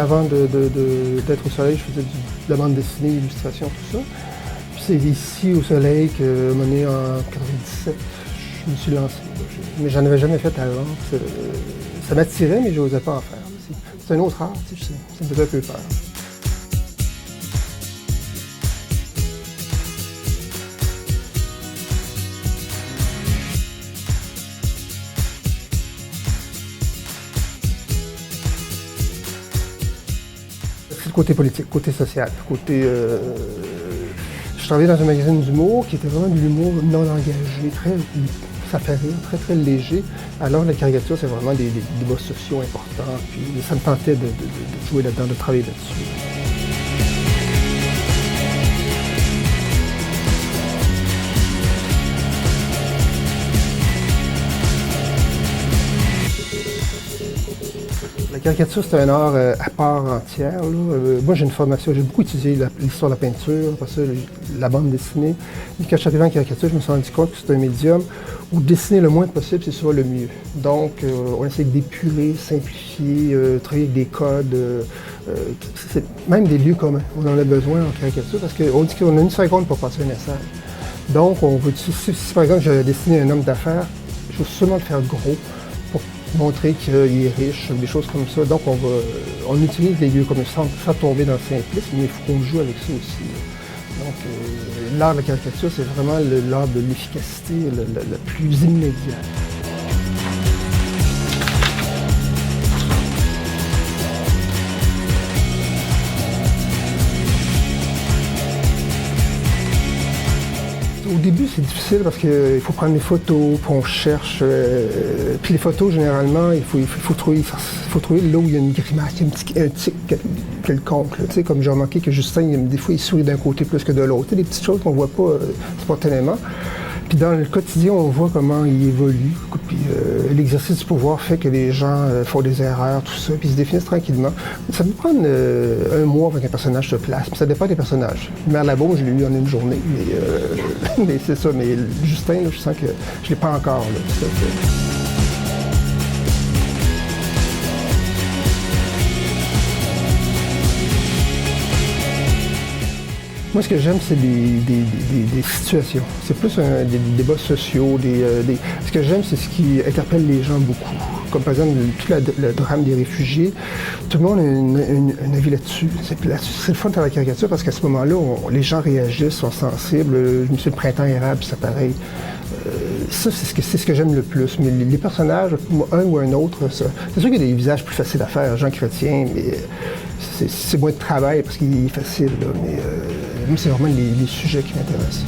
avant d'être au soleil, je faisais de la bande dessinée, illustration, tout ça. Puis c'est ici au soleil que, à un moment donné, en 97, je me suis lancé. Mais j'en avais jamais fait avant. Ça m'attirait, mais je n'osais pas en faire. C'est un autre art, tu sais, ça me faisait un peu peur. C'est le côté politique, côté social, côté... Je travaillais dans un magazine d'humour qui était vraiment de l'humour non engagé, ça fait rire, très très léger. Alors la caricature, c'est vraiment des débats sociaux importants. Puis ça me tentait de jouer là-dedans, de travailler là-dessus. La caricature, c'est un art à part entière. Moi, j'ai une formation, j'ai beaucoup étudié l'histoire de la peinture, après ça, la bande dessinée. Et quand je suis arrivé en caricature, je me suis rendu compte que c'est un médium où dessiner le moins possible, c'est souvent le mieux. Donc, on essaie d'épurer, simplifier, travailler avec des codes, même des lieux communs. On en a besoin en caricature parce qu'on dit qu'on a une seconde pour passer un message. Donc, on veut, si par exemple, je dessine un homme d'affaires, je veux seulement le faire gros pour montrer qu'il est riche, des choses comme ça. Donc, on utilise les lieux communs sans tomber dans le simplisme, mais il faut qu'on joue avec ça aussi. Donc, l'art de la caricature, c'est vraiment l'art de l'efficacité le plus immédiat. Au début, c'est difficile parce qu'il faut prendre des photos, puis on cherche. Puis les photos, généralement, il faut trouver là où il y a une grimace, il y a un tic quelconque. Tu sais, comme j'ai remarqué que Justin, des fois, il sourit d'un côté plus que de l'autre. Tu sais, des petites choses qu'on ne voit pas spontanément. Puis dans le quotidien, on voit comment il évolue. Puis l'exercice du pouvoir fait que les gens font des erreurs, tout ça, puis ils se définissent tranquillement. Ça peut prendre un mois avant qu'un personnage se place, puis ça dépend des personnages. Mère Labaume, je l'ai lu en une journée, mais c'est ça. Mais Justin, là, je sens que je ne l'ai pas encore. Là, Moi, ce que j'aime, c'est des situations. C'est plus des débats sociaux. Ce que j'aime, c'est ce qui interpelle les gens beaucoup. Comme par exemple, tout le drame des réfugiés. Tout le monde a un avis là-dessus. C'est le fun de faire la caricature parce qu'à ce moment-là, les gens réagissent, sont sensibles. Je me suis le printemps érable, c'est pareil. Ça, c'est ce que j'aime le plus. Mais les personnages, un ou un autre, c'est sûr qu'il y a des visages plus faciles à faire. Jean Chrétien, mais c'est moins de travail parce qu'il est facile. Là, mais moi, c'est vraiment les sujets qui m'intéressent.